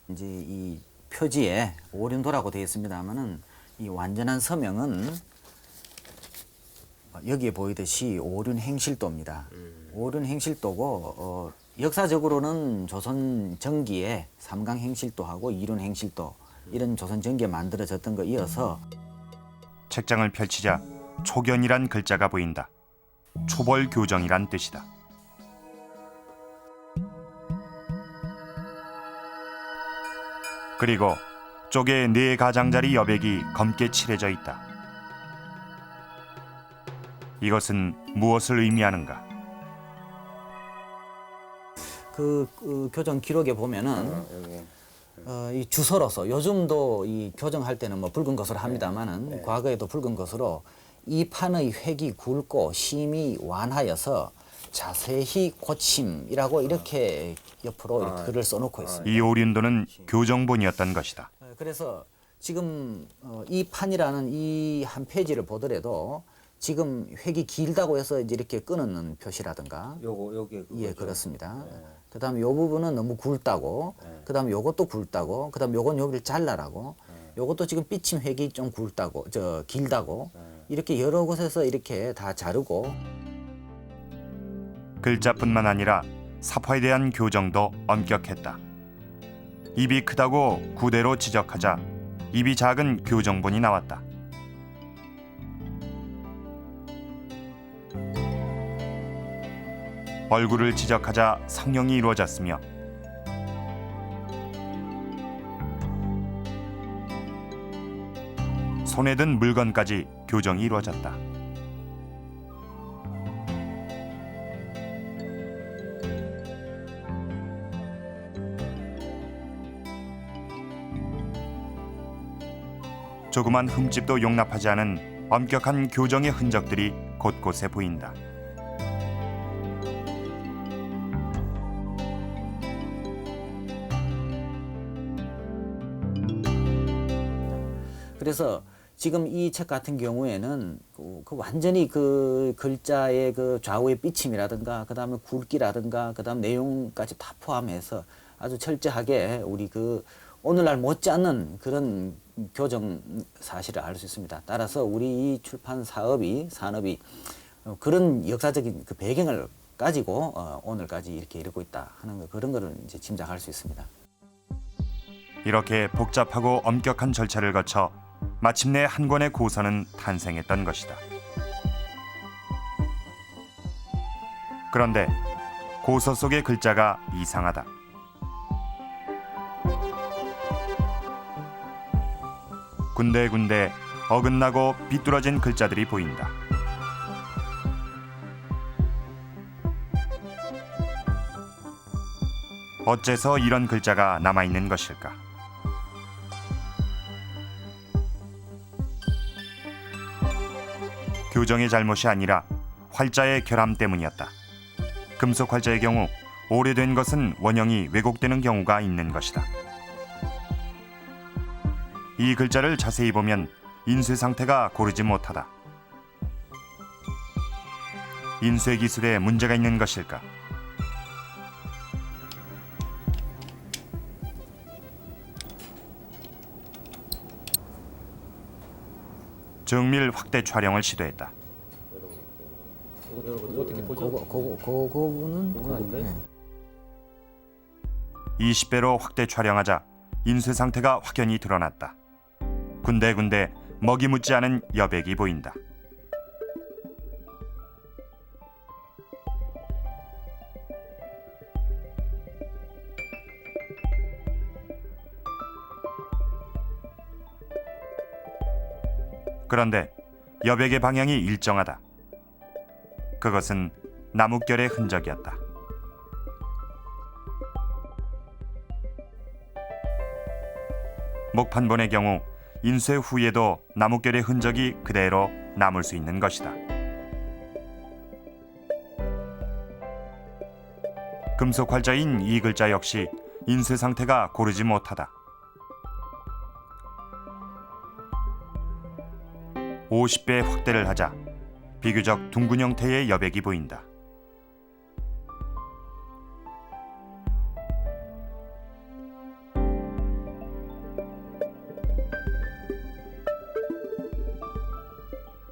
이제 이 표지에 오륜도라고 되어 있습니다만은 이 완전한 서명은 여기에 보이듯이 오륜행실도입니다. 오륜행실도고 역사적으로는 조선 전기에 삼강행실도하고 이륜행실도 이런 조선 전기에 만들어졌던 거 이어서 책장을 펼치자 초견이란 글자가 보인다. 초벌교정이란 뜻이다. 그리고 쪽에 4가장자리 여백이 검게 칠해져 있다. 이것은 무엇을 의미하는가? 그 교정 기록에 보면은 이 주소로서 요즘도 이 교정할 때는 뭐 붉은 것으로 합니다만은 과거에도 붉은 것으로 이 판의 획이 굵고 심이 완하여서 자세히 고침이라고 이렇게 옆으로 이렇게 글을 써놓고 있습니다. 이 오륜도는 교정본이었던 것이다. 그래서 지금 이 판이라는 이 한 페이지를 보더라도 지금 획이 길다고 해서 이제 이렇게 끊는 표시라든가 요게 예, 그렇습니다. 그다음에 요 부분은 너무 굵다고, 그다음에 요것도 굵다고, 그다음에 요건 여기를 잘라라고, 요것도 지금 삐침 획이 좀 굵다고, 길다고 이렇게 여러 곳에서 이렇게 다 자르고 글자뿐만 아니라 사파에 대한 교정도 엄격했다. 입이 크다고 구대로 지적하자 입이 작은 교정본이 나왔다. 얼굴을 지적하자 성형이 이루어졌으며 손에 든 물건까지 교정이 이루어졌다. 조그만 흠집도 용납하지 않은 엄격한 교정의 흔적들이 곳곳에 보인다. 그래서 지금 이 책 같은 경우에는 그 완전히 그 글자의 그 좌우의 삐침이라든가 그다음에 굵기라든가 그다음 내용까지 다 포함해서 아주 철저하게 우리 그 오늘날 못지않는 그런 교정 사실을 알 수 있습니다. 따라서 우리 이 출판 산업이 그런 역사적인 그 배경을 가지고 오늘까지 이렇게 이르고 있다 하는 거 그런 거를 이제 짐작할 수 있습니다. 이렇게 복잡하고 엄격한 절차를 거쳐 마침내 한 권의 고서는 탄생했던 것이다. 그런데 고서 속의 글자가 이상하다. 군데군데 어긋나고 비뚤어진 글자들이 보인다. 어째서 이런 글자가 남아있는 것일까? 교정의 잘못이 아니라 활자의 결함 때문이었다. 금속 활자의 경우 오래된 것은 원형이 왜곡되는 경우가 있는 것이다. 이 글자를 자세히 보면 인쇄 상태가 고르지 못하다. 인쇄 기술에 문제가 있는 것일까? 정밀 확대 촬영을 시도했다. 어떻게 보죠? 그거는 20배로 확대 촬영하자 인쇄 상태가 확연히 드러났다. 군데군데 먹이 묻지 않은 여백이 보인다. 그런데 여백의 방향이 일정하다. 그것은 나뭇결의 흔적이었다. 목판본의 경우 인쇄 후에도 나뭇결의 흔적이 그대로 남을 수 있는 것이다. 금속 활자인 이 글자 역시 인쇄 상태가 고르지 못하다. 50배 확대를 하자 비교적 둥근 형태의 여백이 보인다.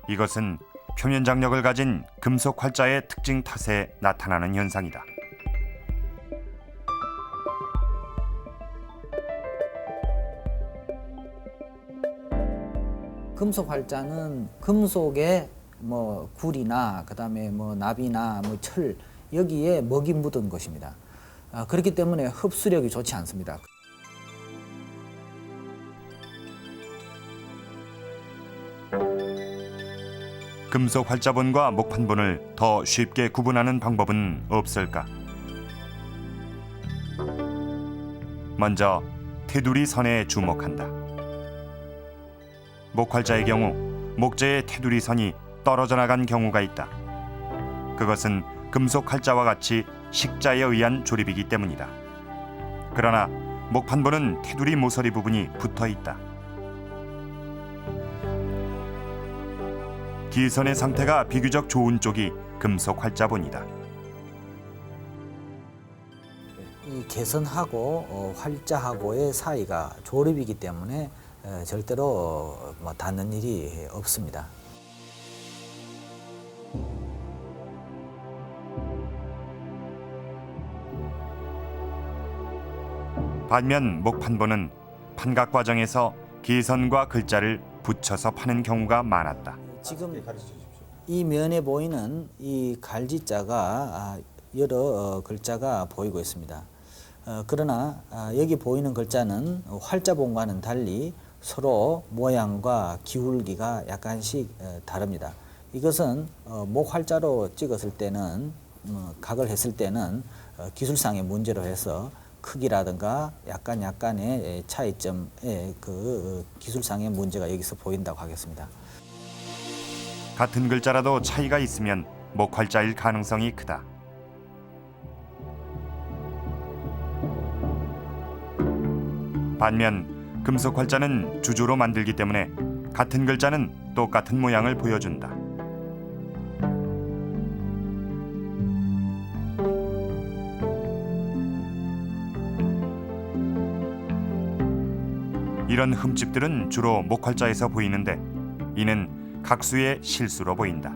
이것은 표면 장력을 가진 금속 활자의 특징 탓에 나타나는 현상이다. 금속 활자는 금속에 뭐 굴이나 그다음에 뭐 납이나 뭐 철 여기에 먹이 묻은 것입니다. 그렇기 때문에 흡수력이 좋지 않습니다. 금속 활자본과 목판본을 더 쉽게 구분하는 방법은 없을까? 먼저 테두리 선에 주목한다. 목활자의 경우 목재의 테두리 선이 떨어져 나간 경우가 있다. 그것은 금속 활자와 같이 식자에 의한 조립이기 때문이다. 그러나 목판본은 테두리 모서리 부분이 붙어 있다. 기선의 상태가 비교적 좋은 쪽이 금속 활자본이다. 이 개선하고 활자하고의 사이가 조립이기 때문에 절대로 뭐 닿는 일이 없습니다. 반면 목판본은 판각 과정에서 기선과 글자를 붙여서 파는 경우가 많았다. 지금 이 면에 보이는 이 갈지자가 여러 글자가 보이고 있습니다. 그러나 여기 보이는 글자는 활자본과는 달리 서로 모양과 기울기가 약간씩 다릅니다. 이것은 목활자로 찍었을 때는 각을 했을 때는 기술상의 문제로 해서 크기라든가 약간의 차이점의 그 기술상의 문제가 여기서 보인다고 하겠습니다. 같은 글자라도 차이가 있으면 목활자일 가능성이 크다. 반면 금속 활자는 주조로 만들기 때문에 같은 글자는 똑같은 모양을 보여준다. 이런 흠집들은 주로 목활자에서 보이는데 이는 각수의 실수로 보인다.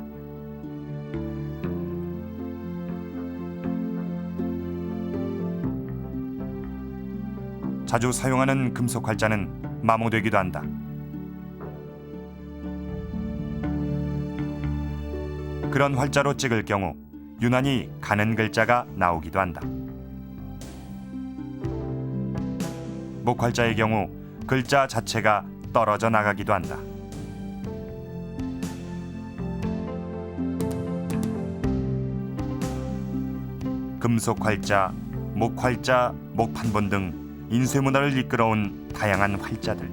자주 사용하는 금속 활자는 마모되기도 한다. 그런 활자로 찍을 경우 유난히 가는 글자가 나오기도 한다. 목활자의 경우 글자 자체가 떨어져 나가기도 한다. 금속 활자, 목활자, 목판본 등 인쇄 문화를 이끌어온 다양한 활자들.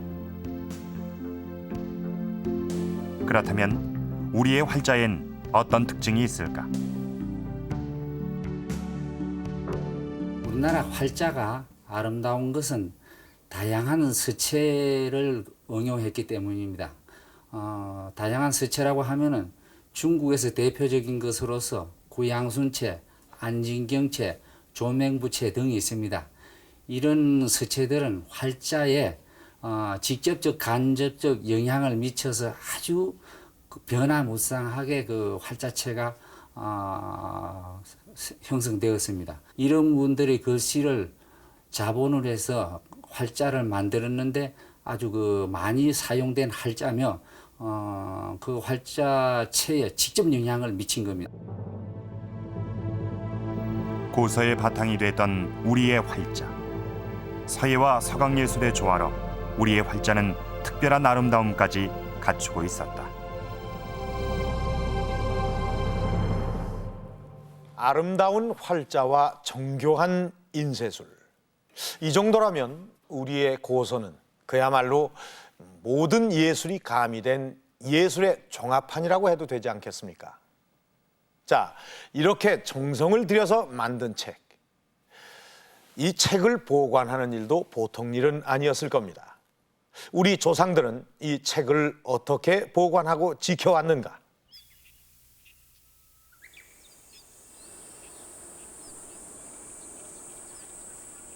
그렇다면 우리의 활자엔 어떤 특징이 있을까? 우리나라 활자가 아름다운 것은 다양한 서체를 응용했기 때문입니다. 다양한 서체라고 하면은 중국에서 대표적인 것으로서 구양순체, 안진경체, 조맹부체 등이 있습니다. 이런 서체들은 활자에 직접적 간접적 영향을 미쳐서 아주 변화무쌍하게 그 활자체가 형성되었습니다. 이런 분들이 글씨를 자본을 해서 활자를 만들었는데 아주 그 많이 사용된 활자며 그 활자체에 직접 영향을 미친 겁니다. 고서의 바탕이 됐던 우리의 활자. 서예와 서강 예술의 조화로 우리의 활자는 특별한 아름다움까지 갖추고 있었다. 아름다운 활자와 정교한 인쇄술. 이 정도라면 우리의 고서는 그야말로 모든 예술이 가미된 예술의 종합판이라고 해도 되지 않겠습니까? 자, 이렇게 정성을 들여서 만든 책. 이 책을 보관하는 일도 보통 일은 아니었을 겁니다. 우리 조상들은 이 책을 어떻게 보관하고 지켜왔는가?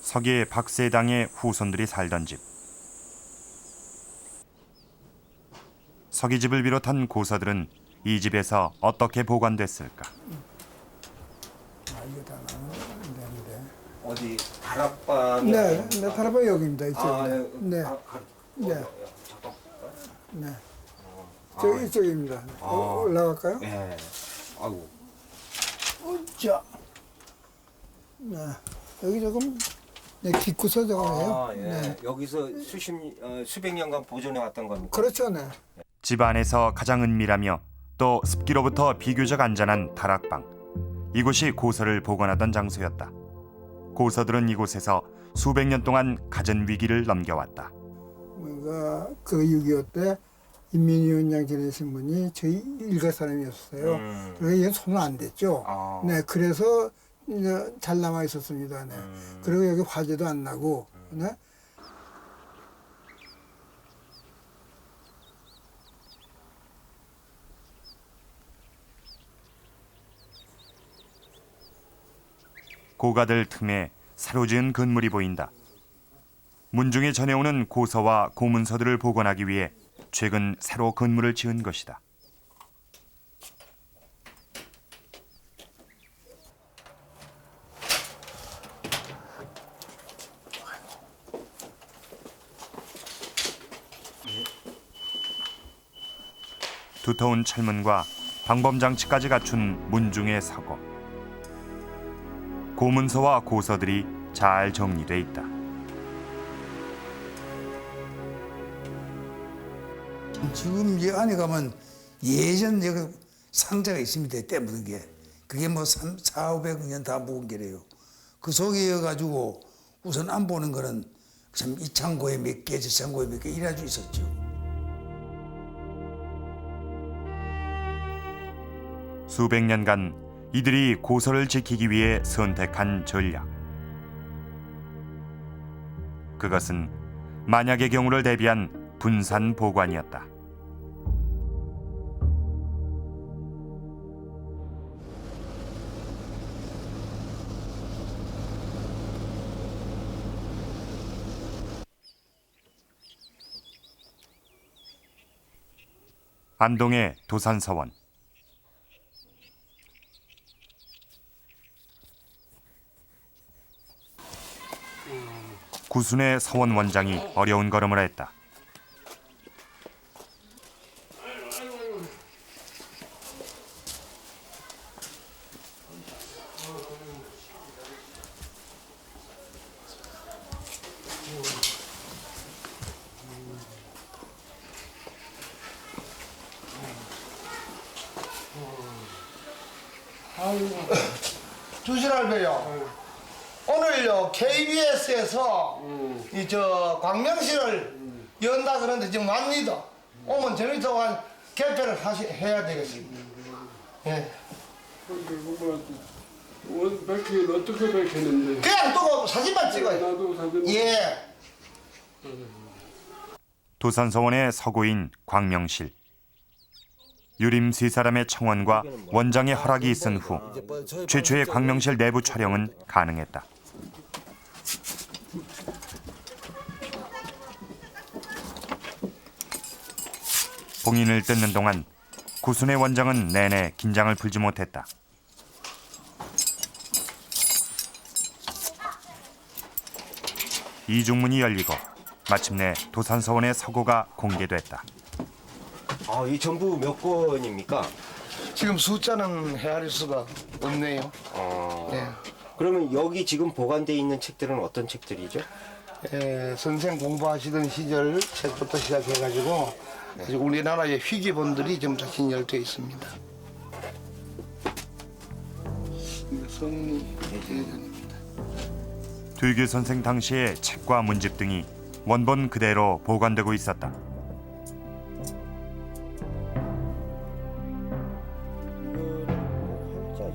서기의 박세당의 후손들이 살던 집. 서기집을 비롯한 고서들은 이 집에서 어떻게 보관됐을까? 이거 다 나누면 되는데. 어디 다락방? 네, 다락방 여기입니다. 이쪽입니다. 네. 네. 네. 저 이쪽입니다. 올라갈까요? 네. 아이고. 자. 네. 여기 조금 기구서적이에요. 예. 네. 여기서 수백 년간 보존해 왔던 겁니까? 그렇죠, 네. 집 안에서 가장 은밀하며 또 습기로부터 비교적 안전한 다락방. 이곳이 고서를 보관하던 장소였다. 고서들은 이곳에서 수백 년 동안 갖은 위기를 넘겨왔다. 뭔가 그 6.25 때 인민위원장 지내신 분이 저희 일가 사람이었어요. 그래서 얘 손은 안 댔죠. 네, 그래서 이제 잘 남아 있었습니다. 네. 그리고 여기 화재도 안 나고. 네. 고가들 틈에 새로 지은 건물이 보인다. 문중에 전해오는 고서와 고문서들을 보관하기 위해 최근 새로 건물을 지은 것이다. 두터운 철문과 방범장치까지 갖춘 문중의 서고. 고문서와 고서들이 잘 정리돼 있다. 지금 이 안에 가면 예전 여기 상자가 있습니다. 때 묻은 게. 그게 뭐 400~500년 다 묵은 게래요. 그 속에여가지고 우선 안 보는 거는 참 이 창고에 몇 개, 저 창고에 몇 개 이래가지고 있었죠. 수백 년간 이들이 고서를 지키기 위해 선택한 전략. 그것은 만약의 경우를 대비한 분산 보관이었다. 안동의 도산서원. 구순의 서원 원장이 어려운 걸음을 했다. 주실할배요. 오늘요 KBS에서 이 저 광명시를 연다 그러는데 지금 왔니다. 오면 재밌어 개표를 해야 되겠습니다. 예. 밝히긴 어떻게 밝히는데? 그냥 또 사진만 찍어요. 나도 사진. 예. 도산서원의 서고인 광명실. 유림 세 사람의 청원과 원장의 허락이 있은 후 최초의 광명실 내부 촬영은 가능했다. 봉인을 뜯는 동안 구순의 원장은 내내 긴장을 풀지 못했다. 이중문이 열리고 마침내 도산서원의 서고가 공개됐다. 이 전부 몇 권입니까? 지금 숫자는 헤아릴 수가 없네요. 네. 그러면 여기 지금 보관돼 있는 책들은 어떤 책들이죠? 선생 공부하시던 시절 책부터 시작해가지고 아직 우리나라의 희귀본들이 좀 다 진열되어 있습니다. 성리 대전입니다. 두규 선생 당시의 책과 문집 등이 원본 그대로 보관되고 있었다.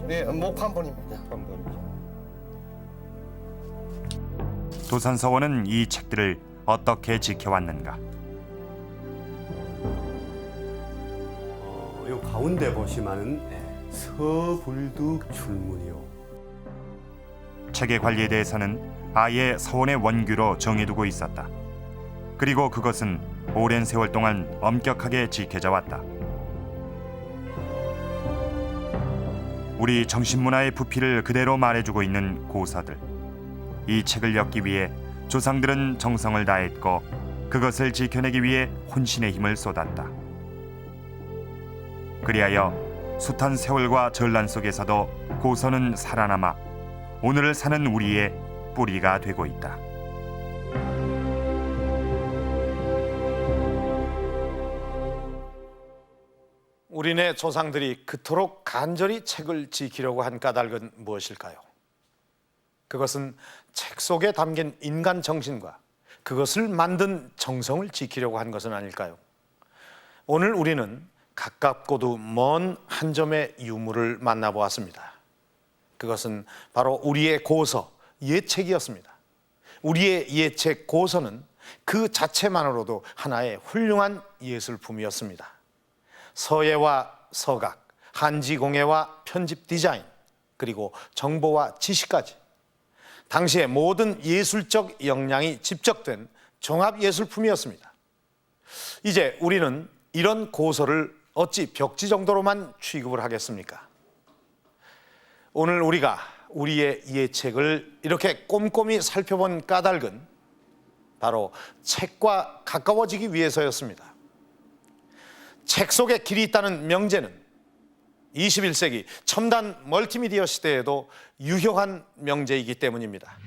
네, 목 한 번입니다. 도산서원은 이 책들을 어떻게 지켜왔는가? 요 가운데 보시면은 서불득 출문이요. 책의 관리에 대해서는 아예 서원의 원규로 정해두고 있었다. 그리고 그것은 오랜 세월 동안 엄격하게 지켜져 왔다. 우리 정신문화의 부피를 그대로 말해주고 있는 고서들. 이 책을 엮기 위해 조상들은 정성을 다했고 그것을 지켜내기 위해 혼신의 힘을 쏟았다. 그리하여 숱한 세월과 전란 속에서도 고서는 살아남아 오늘을 사는 우리의 뿌리가 되고 있다. 우리네 조상들이 그토록 간절히 책을 지키려고 한 까닭은 무엇일까요? 그것은 책 속에 담긴 인간 정신과 그것을 만든 정성을 지키려고 한 것은 아닐까요? 오늘 우리는 가깝고도 먼 한 점의 유물을 만나보았습니다. 그것은 바로 우리의 고서, 예책이었습니다. 우리의 예책 고서는 그 자체만으로도 하나의 훌륭한 예술품이었습니다. 서예와 서각, 한지공예와 편집 디자인, 그리고 정보와 지식까지 당시의 모든 예술적 역량이 집적된 종합예술품이었습니다. 이제 우리는 이런 고서를 어찌 벽지 정도로만 취급을 하겠습니까? 오늘 우리가 우리의 예책을 이렇게 꼼꼼히 살펴본 까닭은 바로 책과 가까워지기 위해서였습니다. 책 속에 길이 있다는 명제는 21세기 첨단 멀티미디어 시대에도 유효한 명제이기 때문입니다.